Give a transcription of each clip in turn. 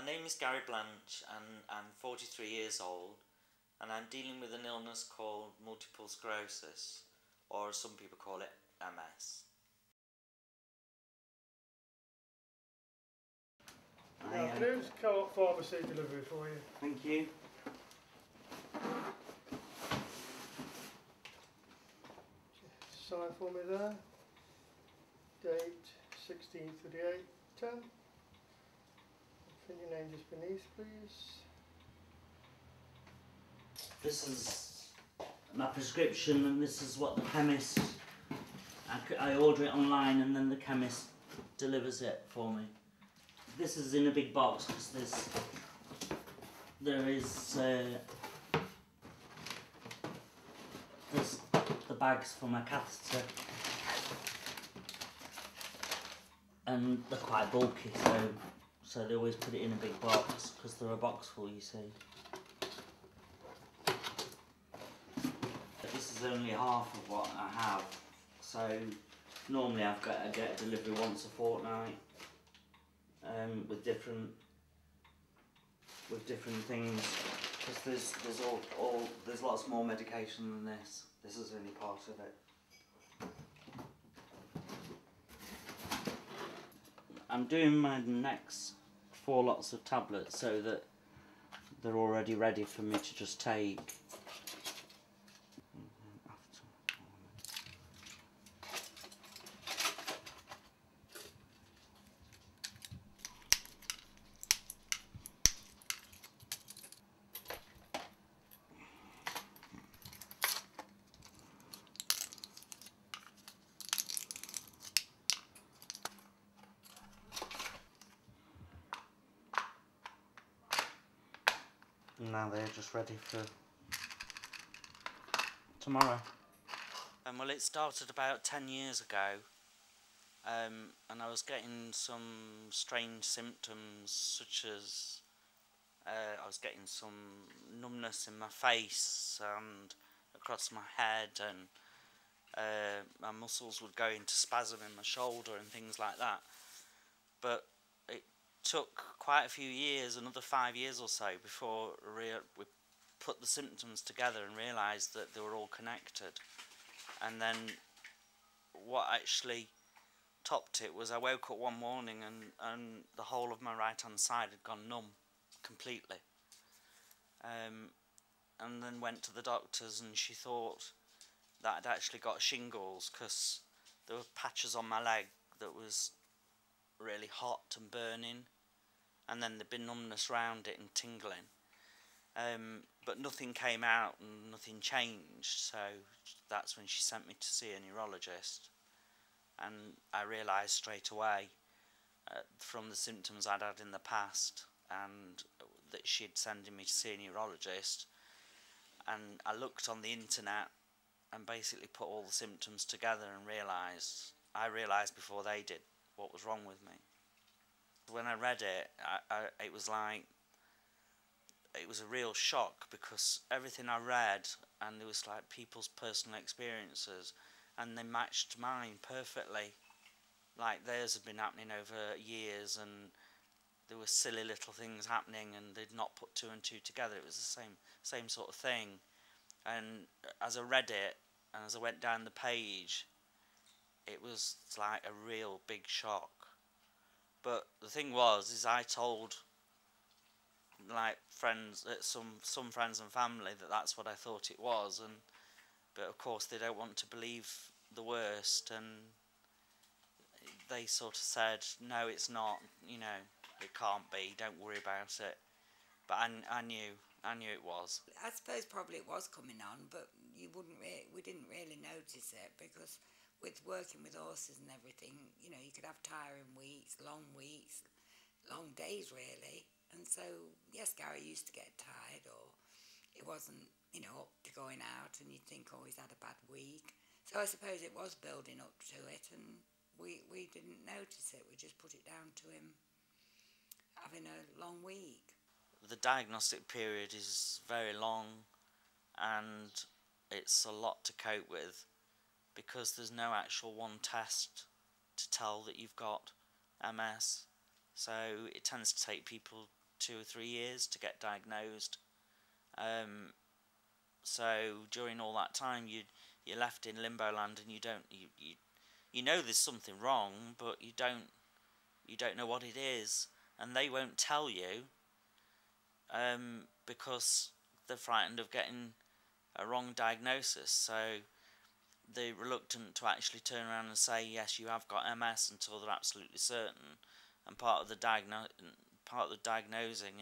My name is Gary Blanche and I'm 43 years old, and I'm dealing with an illness called multiple sclerosis, or as some people call it, MS. Good afternoon, it's Co-op Pharmacy delivery for you. Thank you. Sign for me there. Date 16th of the 8th, 10. Fill your name just beneath, please. This is my prescription, and this is what the chemist, I order it online and then the chemist delivers it for me. This is in a big box because there's the bags for my catheter, and they're quite bulky, so they always put it in a big box because they're a box full, you see. This is only half of what I have, so normally I get a delivery once a fortnight, with different things. Because there's lots more medication than this. This is only part of it. I'm doing my next 4 lots of tablets so that they're already ready for me to just take. Now they're just ready for tomorrow. Well, it started about 10 years ago, and I was getting some strange symptoms, such as I was getting some numbness in my face and across my head, and my muscles would go into spasm in my shoulder and things like that. But it took quite a few years, another 5 years or so, before we put the symptoms together and realised that they were all connected. And then what actually topped it was I woke up one morning and the whole of my right hand side had gone numb completely. And then went to the doctors, and she thought that I'd actually got shingles, because there were patches on my leg that was really hot and burning, and then there'd been numbness around it and tingling, but nothing came out and nothing changed. So that's when she sent me to see a neurologist, and I realised straight away from the symptoms I'd had in the past, and that she'd sending me to see a neurologist. And I looked on the internet and basically put all the symptoms together and I realised before they did what was wrong with me. When I read it, it was like, it was a real shock, because everything I read, and it was like people's personal experiences, and they matched mine perfectly. Like theirs had been happening over years, and there were silly little things happening, and they'd not put 2 and 2 together. It was the same sort of thing. And as I read it, and as I went down the page, it was like a real big shock. But the thing is I told like friends, some friends and family, that that's what I thought it was, but of course they don't want to believe the worst, and they sort of said, no, it's not, it can't be, don't worry about it. But I knew it was. I suppose probably it was coming on, but we didn't really notice it, because with working with horses and everything, you could have tiring weeks, long days really. And so, yes, Gary used to get tired, or it wasn't, up to going out, and you'd think, oh, he's had a bad week. So I suppose it was building up to it, and we didn't notice it. We just put it down to him having a long week. The diagnostic period is very long, and it's a lot to cope with, because there's no actual one test to tell that you've got MS. So it tends to take people 2 or 3 years to get diagnosed. So during all that time, you're left in limbo land, and you know there's something wrong, but you don't know what it is, and they won't tell you, because they're frightened of getting a wrong diagnosis. So they're reluctant to actually turn around and say, yes, you have got MS, until they're absolutely certain. And part of the diagnosing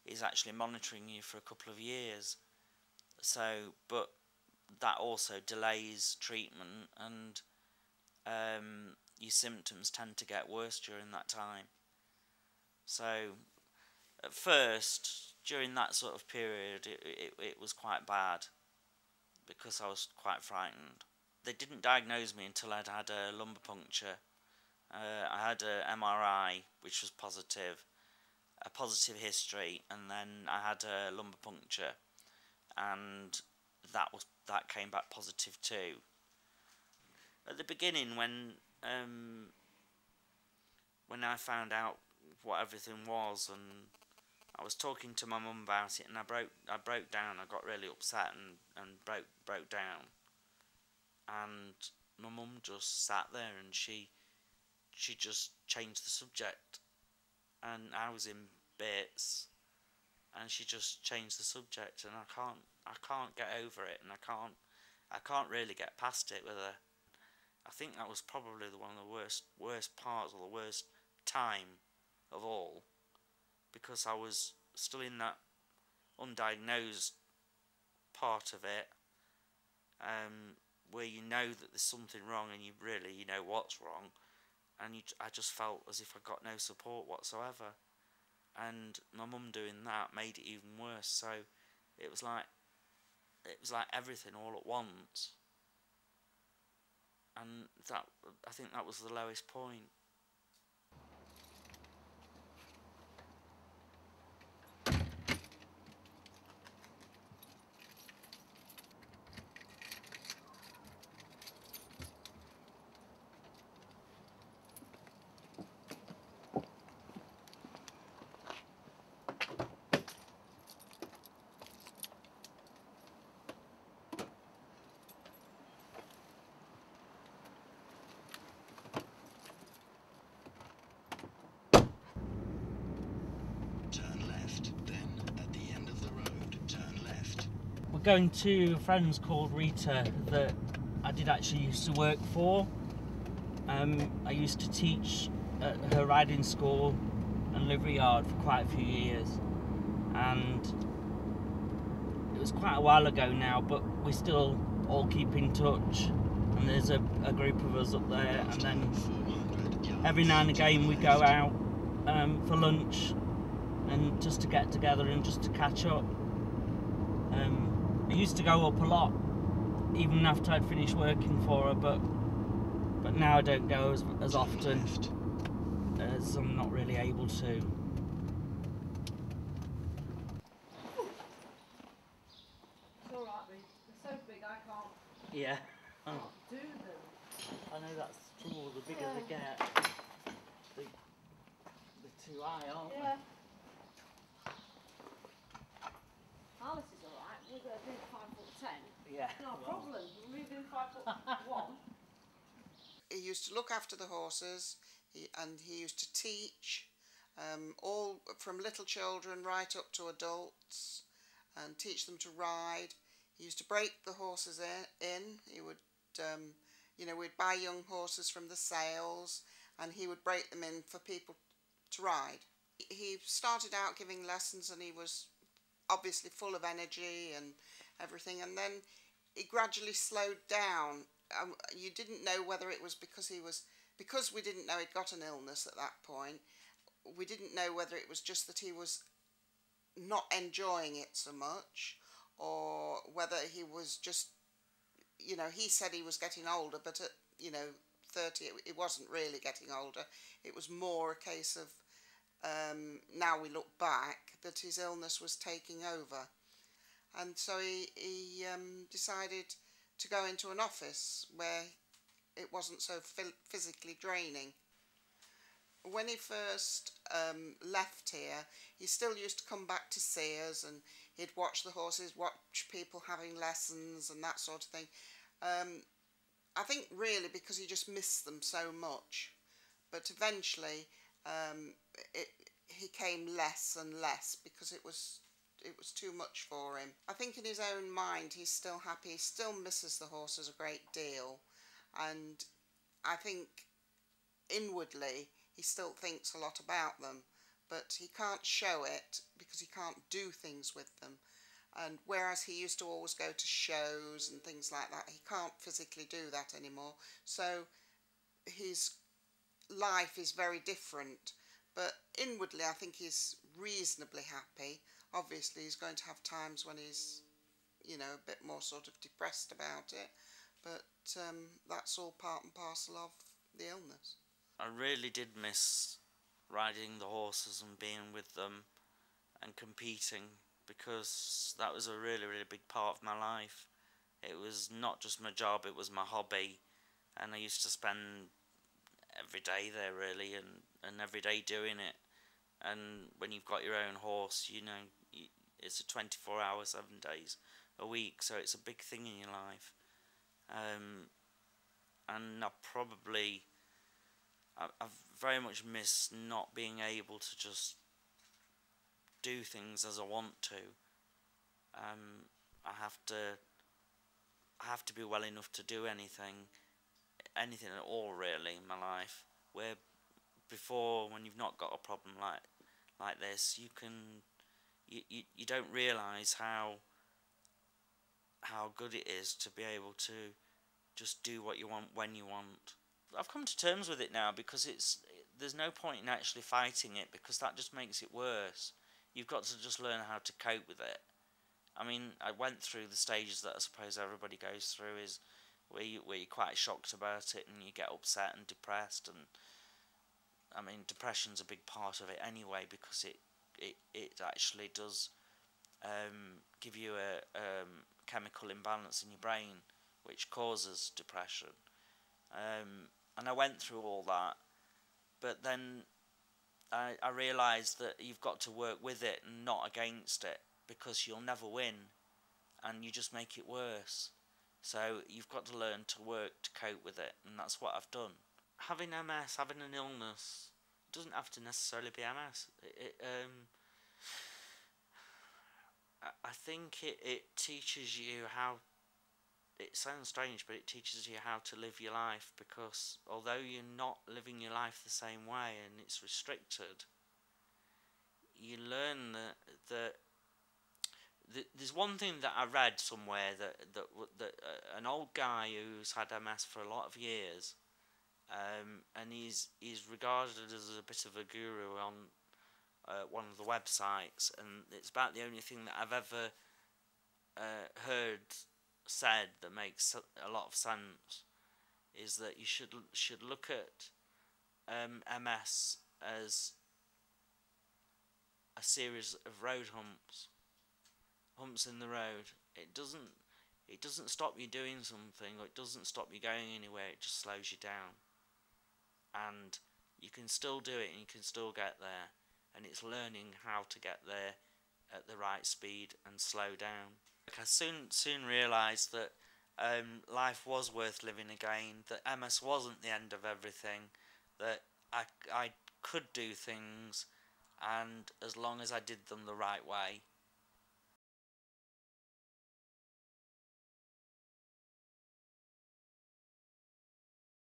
is actually monitoring you for a couple of years. So, but that also delays treatment, and your symptoms tend to get worse during that time. So at first, during that sort of period, it was quite bad, because I was quite frightened. They didn't diagnose me until I'd had a lumbar puncture. I had a MRI, which was positive, a positive history, and then I had a lumbar puncture, and that came back positive too. At the beginning, when I found out what everything was, and I was talking to my mum about it, and I broke down. I got really upset and broke down. And my mum just sat there, and she just changed the subject, and I was in bits, and she just changed the subject, and I can't get over it, and I can't really get past it with her. I think that was probably one of the worst parts, or the worst time of all, because I was still in that undiagnosed part of it, where you know that there's something wrong, and you know what's wrong, and I just felt as if I got no support whatsoever, and my mum doing that made it even worse. So it was like everything all at once, and I think that was the lowest point. Going to friends called Rita that I did actually used to work for. I used to teach at her riding school and livery yard for quite a few years, and it was quite a while ago now, but we still all keep in touch, and there's a group of us up there, and then every now and again we go out for lunch, and just to get together and just to catch up. I used to go up a lot, even after I'd finished working for her, but now I don't go as often, as I'm not really able to. It's alright, they're so big I can't Yeah. do them. I know that's the trouble, the bigger they get, they're too high, aren't they? Yeah. Alice is alright, we're going to do 5'10". Yeah. No problem, we're moving 5'1". He used to look after the horses, and he used to teach, all from little children right up to adults, and teach them to ride. He used to break the horses in. He would, we'd buy young horses from the sales, and he would break them in for people to ride. He started out giving lessons, and he was obviously full of energy and everything, and then he gradually slowed down. You didn't know whether it was because we didn't know he'd got an illness at that point. We didn't know whether it was just that he was not enjoying it so much, or whether he was just, he said he was getting older, but at 30 it wasn't really getting older. It was more a case of, now we look back, that his illness was taking over. And so he decided to go into an office where it wasn't so physically draining. when he first left here, he still used to come back to see us, and he'd watch the horses, watch people having lessons and that sort of thing. I think really because he just missed them so much. But eventually he came less and less because it was too much for him. I think in his own mind he's still happy, he still misses the horses a great deal, and I think inwardly he still thinks a lot about them, but he can't show it because he can't do things with them. And whereas he used to always go to shows and things like that, he can't physically do that anymore. So his life is very different, but inwardly I think he's reasonably happy. Obviously he's going to have times when he's, you know, a bit more sort of depressed about it, but that's all part and parcel of the illness. I really did miss riding the horses and being with them and competing, because that was a really, really big part of my life. It was not just my job, it was my hobby, and I used to spend every day there really, and every day doing it. And when you've got your own horse, you know, it's a 24 hours, 7 days a week, so it's a big thing in your life. And I've very much missed not being able to just do things as I want to. I have to be well enough to do anything at all really in my life, where before, when you've not got a problem like this, you don't realise how good it is to be able to just do what you want when you want. I've come to terms with it now, because there's no point in actually fighting it, because that just makes it worse. You've got to just learn how to cope with it. I mean, I went through the stages that I suppose everybody goes through, is where you're quite shocked about it and you get upset and depressed, and I mean, depression's a big part of it anyway, because it actually does give you a chemical imbalance in your brain which causes depression. And I went through all that, but then I realised that you've got to work with it and not against it, because you'll never win and you just make it worse. So you've got to learn to work to cope with it, and that's what I've done. Having MS, having an illness, doesn't have to necessarily be MS. I think it teaches you how, it sounds strange, but it teaches you how to live your life, because although you're not living your life the same way and it's restricted, you learn that there's one thing that I read somewhere, that an old guy who's had MS for a lot of years, and he's regarded as a bit of a guru on one of the websites, and it's about the only thing that I've ever heard said that makes a lot of sense, is that you should look at MS as a series of road humps in the road. It doesn't stop you doing something, or it doesn't stop you going anywhere. It just slows you down, and you can still do it and you can still get there, and it's learning how to get there at the right speed and slow down. I soon realised that life was worth living again, that MS wasn't the end of everything, that I could do things, and as long as I did them the right way,